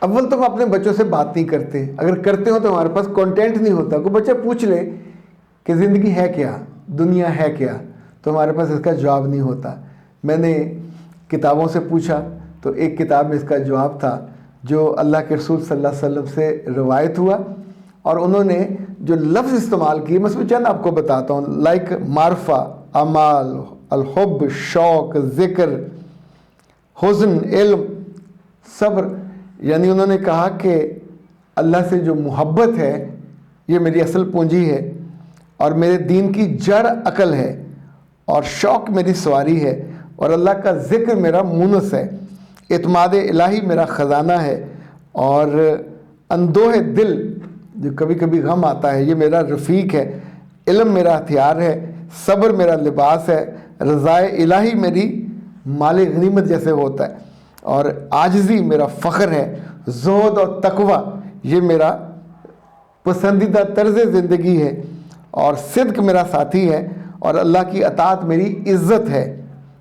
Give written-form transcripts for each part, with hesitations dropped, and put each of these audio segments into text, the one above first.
اول تو ہم اپنے بچوں سے بات نہیں کرتے، اگر کرتے ہو تو ہمارے پاس کنٹینٹ نہیں ہوتا. کوئی بچہ پوچھ لے کہ زندگی ہے کیا، دنیا ہے کیا، تو ہمارے پاس اس کا جواب نہیں ہوتا. میں نے کتابوں سے پوچھا تو ایک کتاب میں اس کا جواب تھا جو اللہ کے رسول صلی اللہ علیہ وسلم سے روایت ہوا، اور انہوں نے جو لفظ استعمال کیے میں اس میں چند آپ کو بتاتا ہوں. لائک معرفہ، اعمال، الحب، شوق، ذکر، حزن، علم، صبر. یعنی انہوں نے کہا کہ اللہ سے جو محبت ہے یہ میری اصل پونجی ہے، اور میرے دین کی جڑ عقل ہے، اور شوق میری سواری ہے، اور اللہ کا ذکر میرا مونس ہے، اعتماد الہی میرا خزانہ ہے، اور اندوہ دل جو کبھی کبھی غم آتا ہے یہ میرا رفیق ہے، علم میرا ہتھیار ہے، صبر میرا لباس ہے، رضائے الہی میری مال غنیمت جیسے ہوتا ہے، اور عاجزی میرا فخر ہے، زہد اور تقوی یہ میرا پسندیدہ طرز زندگی ہے، اور صدق میرا ساتھی ہے، اور اللہ کی اطاعت میری عزت ہے،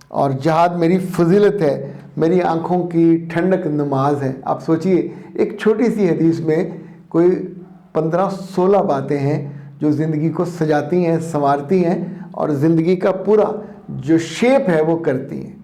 اور جہاد میری فضیلت ہے، میری آنکھوں کی ٹھنڈک نماز ہے. آپ سوچئے ایک چھوٹی سی حدیث میں کوئی 15-16 باتیں ہیں جو زندگی کو سجاتی ہیں، سنوارتی ہیں، اور زندگی کا پورا جو شیپ ہے وہ کرتی ہیں.